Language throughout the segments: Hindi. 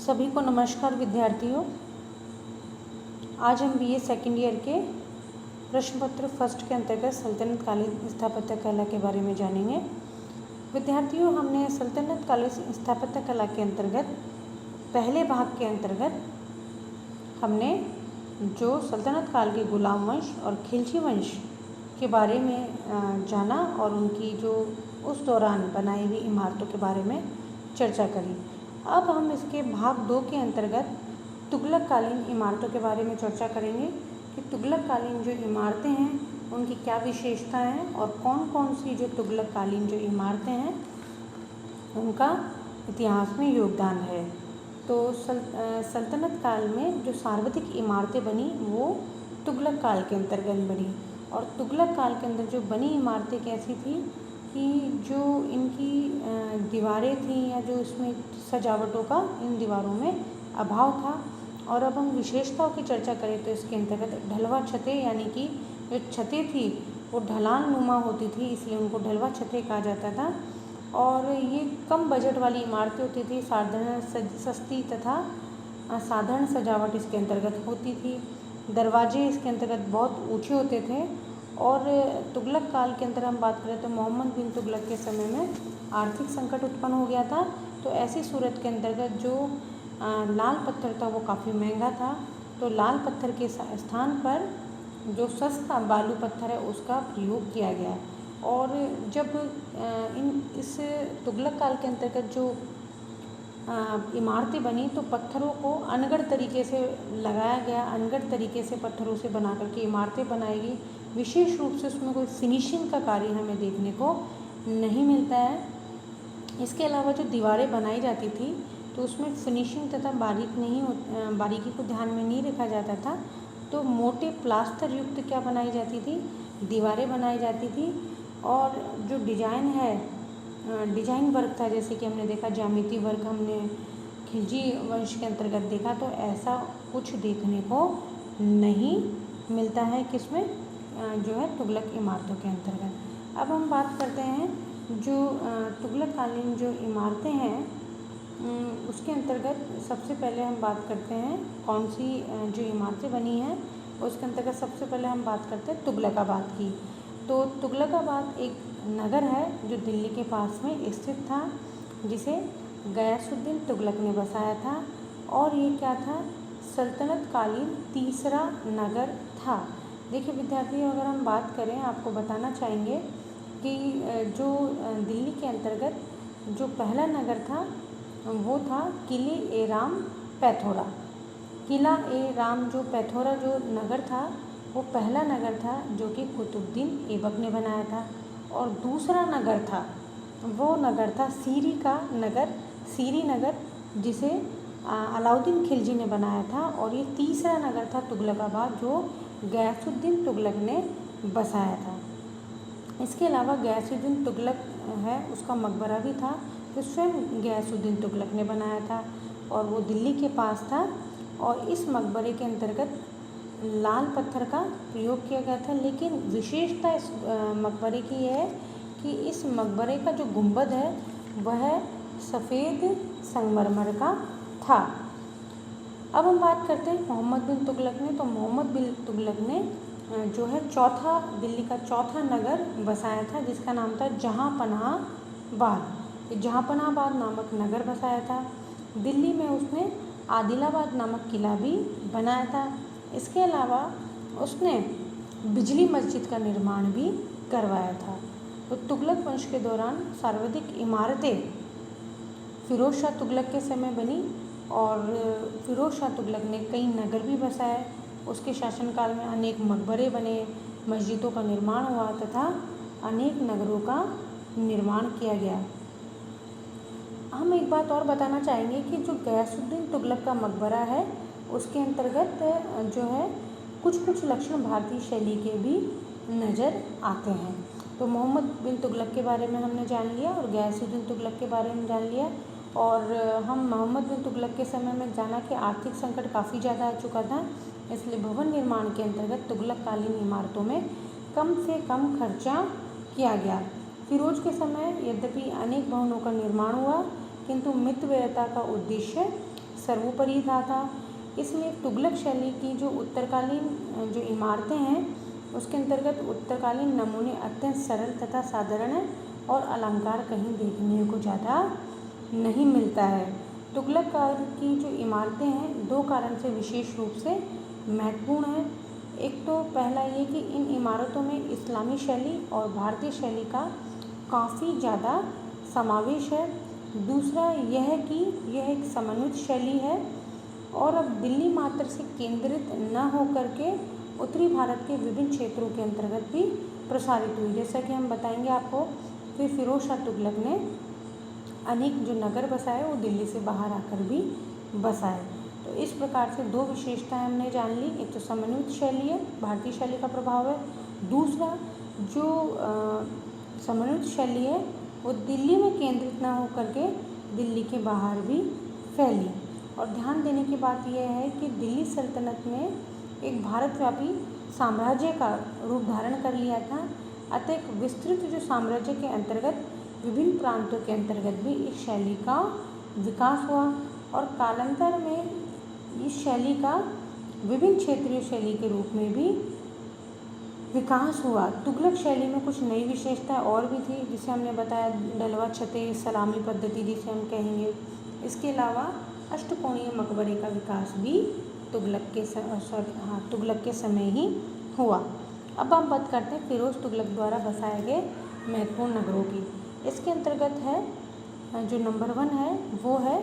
सभी को नमस्कार विद्यार्थियों। आज हम बीए सेकेंड ईयर के प्रश्न पत्र फर्स्ट के अंतर्गत सल्तनत कालीन स्थापत्य कला के बारे में जानेंगे। विद्यार्थियों, हमने सल्तनत कालीन स्थापत्य कला के अंतर्गत पहले भाग के अंतर्गत हमने जो सल्तनत काल के गुलाम वंश और खिलजी वंश के बारे में जाना और उनकी जो उस दौरान बनाई हुई इमारतों के बारे में चर्चा करी। अब हम इसके भाग 2 के अंतर्गत तुगलक कालीन इमारतों के बारे में चर्चा करेंगे कि तुगलक कालीन जो इमारतें हैं उनकी क्या विशेषताएं हैं और कौन कौन सी जो तुगलक कालीन जो इमारतें हैं उनका इतिहास में योगदान है। तो सल्तनत काल में जो सार्वधिक इमारतें बनी वो तुगलक काल के अंतर्गत बनी। और तुगलक काल के अंदर जो बनी इमारतें कैसी थी कि जो इनकी दीवारें थीं या जो इसमें सजावटों का इन दीवारों में अभाव था। और अब हम विशेषताओं की चर्चा करें तो इसके अंतर्गत ढलवा छतें, यानी कि जो छतें थी वो ढलान नुमा होती थी, इसलिए उनको ढलवा छतें कहा जाता था। और ये कम बजट वाली इमारतें होती थी, सस्ती तथा साधारण सजावट इसके अंतर्गत होती थी। दरवाजे इसके अंतर्गत बहुत ऊंचे होते थे। और तुगलक काल के अंदर हम बात करें तो मोहम्मद बिन तुगलक के समय में आर्थिक संकट उत्पन्न हो गया था। तो ऐसी सूरत के अंतर्गत जो लाल पत्थर था वो काफ़ी महंगा था, तो लाल पत्थर के स्थान पर जो सस्ता बालू पत्थर है उसका प्रयोग किया गया। और जब इस तुगलक काल के अंतर्गत जो इमारतें बनी तो पत्थरों को अनगढ़ तरीके से लगाया गया, अनगढ़ तरीके से पत्थरों से बना करके इमारतें बनाई गई। विशेष रूप से उसमें कोई फिनिशिंग का कार्य हमें देखने को नहीं मिलता है। इसके अलावा जो दीवारें बनाई जाती थी तो उसमें फिनिशिंग तथा बारीकी को ध्यान में नहीं रखा जाता था। तो मोटे प्लास्टर युक्त क्या बनाई जाती थी, दीवारें बनाई जाती थी। और जो डिजाइन है, डिजाइन वर्क था, जैसे कि हमने देखा ज्यामिति वर्क हमने खिलजी वंश के अंतर्गत देखा, तो ऐसा कुछ देखने को नहीं मिलता है किसमें, जो है तुगलक इमारतों के अंतर्गत। अब हम बात करते हैं जो तुगलक कालीन जो इमारतें हैं उसके अंतर्गत सबसे पहले हम बात करते हैं कौन सी जो इमारतें बनी हैं उसके अंतर्गत सबसे पहले हम बात करते हैं तुगलकाबाद की। तो तुगलकाबाद एक नगर है जो दिल्ली के पास में स्थित था, जिसे गयासुद्दीन तुगलक ने बसाया था। और ये क्या था, सल्तनत कालीन तीसरा नगर था। देखिए विद्यार्थियों, अगर हम बात करें, आपको बताना चाहेंगे कि जो दिल्ली के अंतर्गत जो पहला नगर था वो था किले ए राम पैथोरा। किला ए राम जो पैथोरा जो नगर था वो पहला नगर था जो कि कुतुबुद्दीन ऐबक ने बनाया था। और दूसरा नगर था वो नगर था सीरी का नगर, सीरी नगर, जिसे अलाउद्दीन खिलजी ने बनाया था। और ये तीसरा नगर था तुगलकाबाद जो गयासुद्दीन तुगलक ने बसाया था। इसके अलावा गयासुद्दीन तुगलक है उसका मकबरा भी था जो स्वयं गयासुद्दीन तुगलक ने बनाया था और वो दिल्ली के पास था। और इस मकबरे के अंतर्गत लाल पत्थर का प्रयोग किया गया था। लेकिन विशेषता इस मकबरे की है कि इस मकबरे का जो गुंबद है वह सफ़ेद संगमरमर का था। अब हम बात करते हैं मोहम्मद बिन तुगलक ने। तो मोहम्मद बिन तुगलक ने जो है दिल्ली का चौथा नगर बसाया था जिसका नाम था जहाँपनाहबाद। जहाँपनाहबाद नामक नगर बसाया था। दिल्ली में उसने आदिलाबाद नामक किला भी बनाया था। इसके अलावा उसने बिजली मस्जिद का निर्माण भी करवाया था। तो तुगलक वंश के दौरान सर्वाधिक इमारतें फिरोज शाह तुगलक के समय बनी और फिरोज शाह तुगलक ने कई नगर भी बसाए। उसके शासनकाल में अनेक मकबरे बने, मस्जिदों का निर्माण हुआ तथा अनेक नगरों का निर्माण किया गया। हम एक बात और बताना चाहेंगे कि जो गयासुद्दीन तुगलक का मकबरा है उसके अंतर्गत जो है कुछ लक्षण भारतीय शैली के भी नज़र आते हैं। तो मोहम्मद बिन तुगलक के बारे में हमने जान लिया और गयासुद्दीन तुगलक के बारे में जान लिया। और हम मोहम्मद बिन तुगलक के समय में जाना कि आर्थिक संकट काफ़ी ज़्यादा आ चुका था, इसलिए भवन निर्माण के अंतर्गत तुगलक कालीन इमारतों में कम से कम खर्चा किया गया। फिरोज के समय यद्यपि अनेक भवनों का निर्माण हुआ, किंतु मितव्ययता का उद्देश्य सर्वोपरि था। इसलिए तुगलक शैली की जो उत्तरकालीन जो इमारतें हैं उसके अंतर्गत उत्तरकालीन नमूने अत्यंत सरल तथा साधारण है और अलंकार कहीं देखने को ज़्यादा नहीं मिलता है। तुगलक काल की जो इमारतें हैं दो कारण से विशेष रूप से महत्वपूर्ण है। एक तो पहला ये कि इन इमारतों में इस्लामी शैली और भारतीय शैली का काफ़ी ज़्यादा समावेश है। दूसरा यह है कि यह एक समन्वित शैली है और अब दिल्ली मात्र से केंद्रित न होकर के उत्तरी भारत के विभिन्न क्षेत्रों के अंतर्गत भी प्रसारित हुई। जैसा कि हम बताएंगे आपको, फिर फिरोज शाह तुगलक ने अनेक जो नगर बसाए वो दिल्ली से बाहर आकर भी बसाए। तो इस प्रकार से दो विशेषताएं हमने जान ली। एक तो समन्वित शैली है, भारतीय शैली का प्रभाव है। दूसरा जो समन्वित शैली है वो दिल्ली में केंद्रित न होकर के दिल्ली के बाहर भी फैली। और ध्यान देने की बात यह है कि दिल्ली सल्तनत ने एक भारतव्यापी साम्राज्य का रूप धारण कर लिया था। अतः एक विस्तृत जो साम्राज्य के अंतर्गत विभिन्न प्रांतों के अंतर्गत भी इस शैली का विकास हुआ और कालांतर में इस शैली का विभिन्न क्षेत्रीय शैली के रूप में भी विकास हुआ। तुगलक शैली में कुछ नई विशेषताएं और भी थी, जिसे हमने बताया डलवा छते सलामी पद्धति जिसे हम कहेंगे। इसके अलावा अष्टकोणीय मकबरे का विकास भी तुगलक के समय ही हुआ। अब हम बात करते हैं फिरोज तुगलक द्वारा बसाए गए महत्वपूर्ण नगरों की। इसके अंतर्गत है जो नंबर 1 है वो है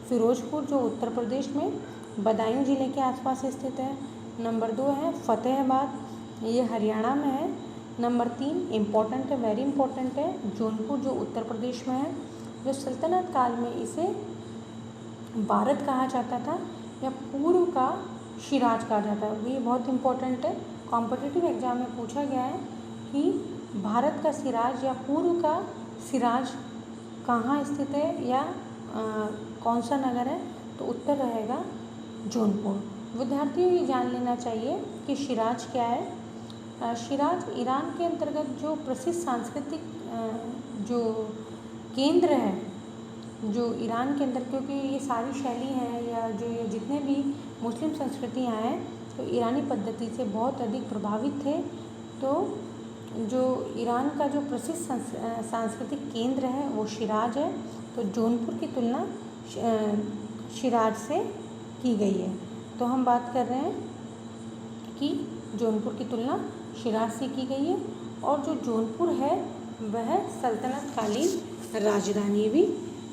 फिरोजपुर, जो उत्तर प्रदेश में बदायूं जिले के आसपास स्थित है। नंबर 2 है फतेहाबाद, ये हरियाणा में है। नंबर 3 इम्पोर्टेंट है, वेरी इम्पोर्टेंट है, जौनपुर, जो उत्तर प्रदेश में है। जो सल्तनत काल में इसे भारत कहा जाता था या पूर्व का शिराज कहा जाता है। ये बहुत इम्पोर्टेंट है, कॉम्पिटिटिव एग्जाम में पूछा गया है कि भारत का सिराज या पूर्व का सिराज कहाँ स्थित है या कौन सा नगर है, तो उत्तर रहेगा जौनपुर। विद्यार्थियों ये जान लेना चाहिए कि शिराज क्या है। शिराज ईरान के अंतर्गत जो प्रसिद्ध सांस्कृतिक जो केंद्र है, जो ईरान के अंदर, क्योंकि ये सारी शैली हैं या जो ये जितने भी मुस्लिम संस्कृतियाँ हैं तो ईरानी पद्धति से बहुत अधिक प्रभावित थे। तो जो ईरान का जो प्रसिद्ध सांस्कृतिक केंद्र है वो शिराज है। तो जौनपुर की तुलना शिराज से की गई है। तो हम बात कर रहे हैं कि जौनपुर की तुलना शिराज से की गई है और जो जौनपुर है वह सल्तनत कालीन राजधानी भी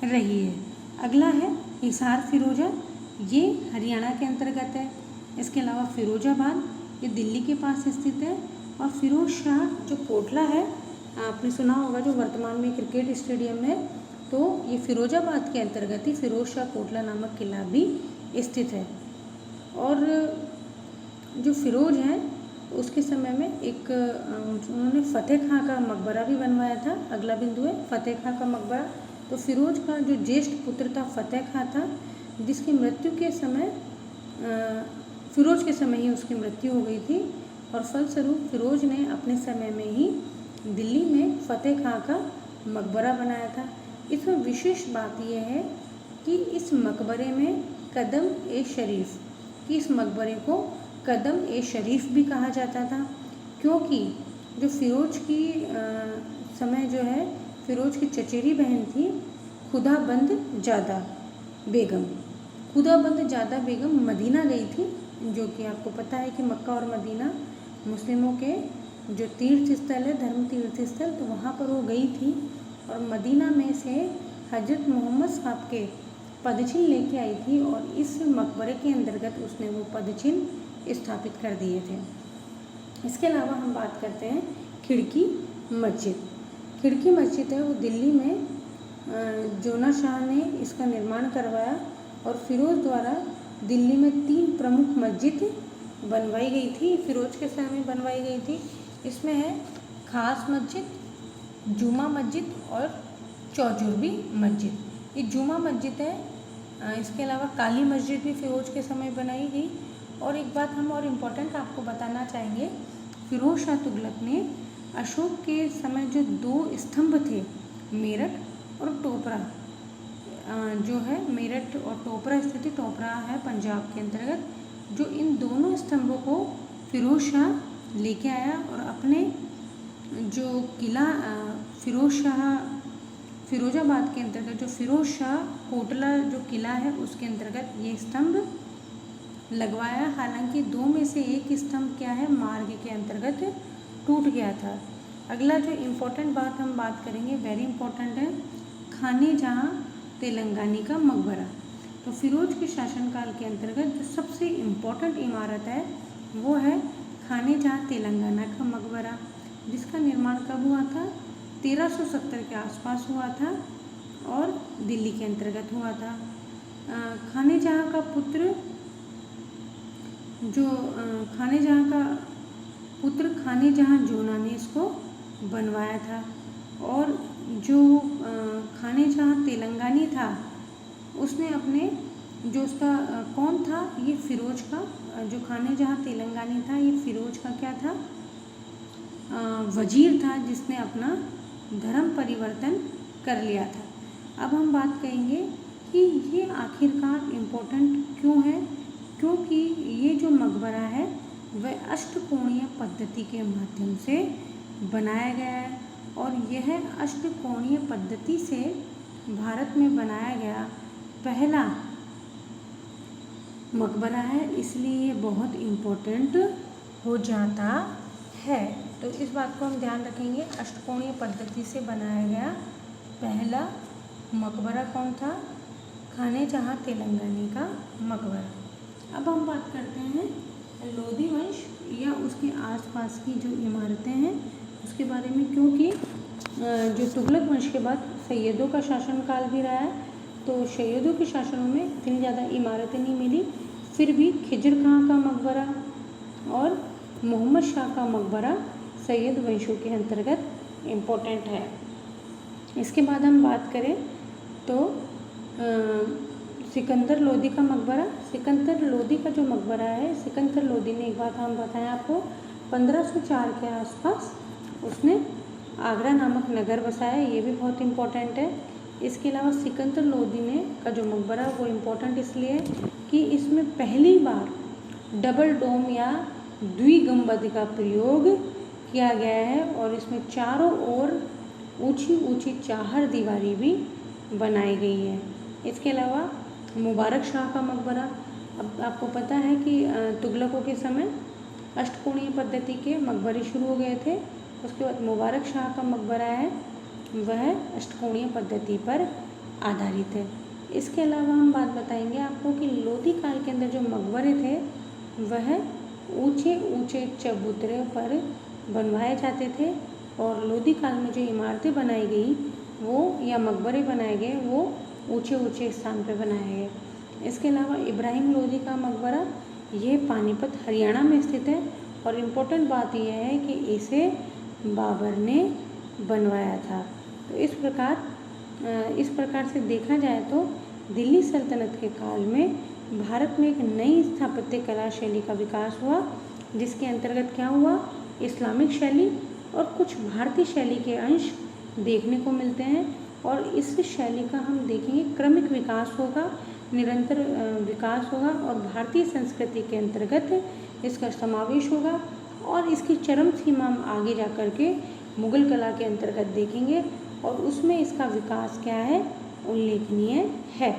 रही है। अगला है हिसार फिरोजा, ये हरियाणा के अंतर्गत है। इसके अलावा फिरोजाबाद, ये दिल्ली के पास स्थित है। और फिरोज शाह जो कोटला है, आपने सुना होगा, जो वर्तमान में क्रिकेट स्टेडियम है, तो ये फिरोजाबाद के अंतर्गत ही फिरोज शाह कोटला नामक किला भी स्थित है। और जो फिरोज हैं उसके समय में एक उन्होंने फतेह खां का मकबरा भी बनवाया था। अगला बिंदु है फतेह खां का मकबरा। तो फिरोज का जो ज्येष्ठ पुत्र था फतेह खां था, जिसकी मृत्यु के समय फिरोज के समय ही उसकी मृत्यु हो गई थी और फलस्वरूप फिरोज ने अपने समय में ही दिल्ली में फतेह खां का मकबरा बनाया था। इसमें विशेष बात यह है कि इस मकबरे में कदम ए शरीफ, कि इस मकबरे को कदम ए शरीफ भी कहा जाता था, क्योंकि जो फिरोज की समय जो है, फिरोज की चचेरी बहन थी खुदाबंद ज़ादा बेगम। खुदाबंद ज़ादा बेगम मदीना गई थी, जो कि आपको पता है कि मक्का और मदीना मुस्लिमों के जो तीर्थ स्थल है, धर्म तीर्थ स्थल, तो वहाँ पर वो गई थी और मदीना में से हजरत मोहम्मद साहब के पदचिन्ह लेके आई थी और इस मकबरे के अंतर्गत उसने वो पदचिन्ह स्थापित कर दिए थे। इसके अलावा हम बात करते हैं खिड़की मस्जिद। खिड़की मस्जिद है वो दिल्ली में जोना शाह ने इसका निर्माण करवाया और फिरोज द्वारा दिल्ली में 3 प्रमुख मस्जिद बनवाई गई थी, फिरोज के समय में बनवाई गई थी। इसमें है खास मस्जिद, जुमा मस्जिद और चौजुर्बी मस्जिद। ये जुमा मस्जिद है। इसके अलावा काली मस्जिद भी फिरोज के समय बनाई गई। और एक बात हम और इम्पोर्टेंट आपको बताना चाहेंगे, फिरोज शाह तुगलक ने अशोक के समय जो 2 स्तंभ थे, मेरठ और टोपरा, जो है मेरठ और टोपरा स्थित, टोपरा है पंजाब के अंतर्गत, जो इन दोनों स्तंभों को फिरोज शाह लेके आया और अपने जो किला फिरोजाबाद के अंतर्गत जो फिरोज शाह कोटला जो किला है उसके अंतर्गत ये स्तंभ लगवाया। हालांकि 2 में से एक स्तंभ क्या है, मार्ग के अंतर्गत टूट गया था। अगला जो इम्पोर्टेंट बात हम बात करेंगे, वेरी इम्पोर्टेंट है, खाने जहाँ तेलंगानी का मकबरा। तो फिरोज के शासनकाल के अंतर्गत जो सबसे इम्पोर्टेंट इमारत है वो है खाने जहाँ तेलंगाना का मकबरा, जिसका निर्माण कब हुआ था, 1370 के आसपास हुआ था और दिल्ली के अंतर्गत हुआ था। खाने जहाँ का पुत्र खाने जहाँ जोना ने इसको बनवाया था, और जो खाने जहाँ तेलंगानी था उसने अपने जो उसका कौन था, ये फिरोज का, जो खाने जहाँ तेलंगानी था ये फिरोज का क्या था, वजीर था, जिसने अपना धर्म परिवर्तन कर लिया था। अब हम बात करेंगे कि ये आखिरकार इम्पोर्टेंट क्यों है, क्योंकि ये जो मकबरा है वह अष्टकोणीय पद्धति के माध्यम से बनाया गया है, और यह अष्टकोणीय पद्धति से भारत में बनाया गया पहला मकबरा है, इसलिए ये बहुत इम्पोर्टेंट हो जाता है। तो इस बात को हम ध्यान रखेंगे, अष्टकोणीय पद्धति से बनाया गया पहला मकबरा कौन था, खाने जहाँ तेलंगानी का मकबरा। अब हम बात करते हैं लोधी वंश या उसके आसपास की जो इमारतें हैं उसके बारे में, क्योंकि जो तुगलक वंश के बाद सैयदों का शासनकाल भी रहा है, तो सैयदों के शासनों में इतनी ज़्यादा इमारतें नहीं मिली, फिर भी खिजर खां का मकबरा और मोहम्मद शाह का मकबरा सैयद वंशों के अंतर्गत इम्पोर्टेंट है। इसके बाद हम बात करें तो सिकंदर लोदी का मकबरा। सिकंदर लोदी का जो मकबरा है, सिकंदर लोदी ने, एक बात हम बताएं आपको, 1504 के आसपास उसने आगरा नामक नगर बसाया, ये भी बहुत इम्पोर्टेंट है। इसके अलावा सिकंदर लोदी ने का जो मकबरा वो इम्पोर्टेंट इसलिए कि इसमें पहली बार डबल डोम या द्विगंबद का प्रयोग किया गया है, और इसमें चारों ओर ऊंची ऊंची चाहर दीवारी भी बनाई गई है। इसके अलावा मुबारक शाह का मकबरा, अब आपको पता है कि तुगलकों के समय अष्टकोणीय पद्धति के मकबरे शुरू हो गए थे, उसके बाद मुबारक शाह का मकबरा है वह अष्टकोणीय पद्धति पर आधारित है। इसके अलावा हम बात बताएंगे आपको कि लोधी काल के अंदर जो मकबरे थे वह ऊंचे ऊंचे चबूतरे पर बनवाए जाते थे, और लोधी काल में जो इमारतें बनाई गई वो या मकबरे बनाए गए वो ऊंचे ऊंचे स्थान पर बनाए गए। इसके अलावा इब्राहिम लोधी का मकबरा ये पानीपत हरियाणा में स्थित है, और इम्पोर्टेंट बात यह है कि इसे बाबर ने बनवाया था। तो इस प्रकार से देखा जाए तो दिल्ली सल्तनत के काल में भारत में एक नई स्थापत्य कला शैली का विकास हुआ, जिसके अंतर्गत क्या हुआ, इस्लामिक शैली और कुछ भारतीय शैली के अंश देखने को मिलते हैं, और इस शैली का हम देखेंगे क्रमिक विकास होगा, निरंतर विकास होगा, और भारतीय संस्कृति के अंतर्गत इसका समावेश होगा, और इसकी चरम सीमा हम आगे जा कर के मुग़ल कला के अंतर्गत देखेंगे, और उसमें इसका विकास क्या है, उल्लेखनीय है।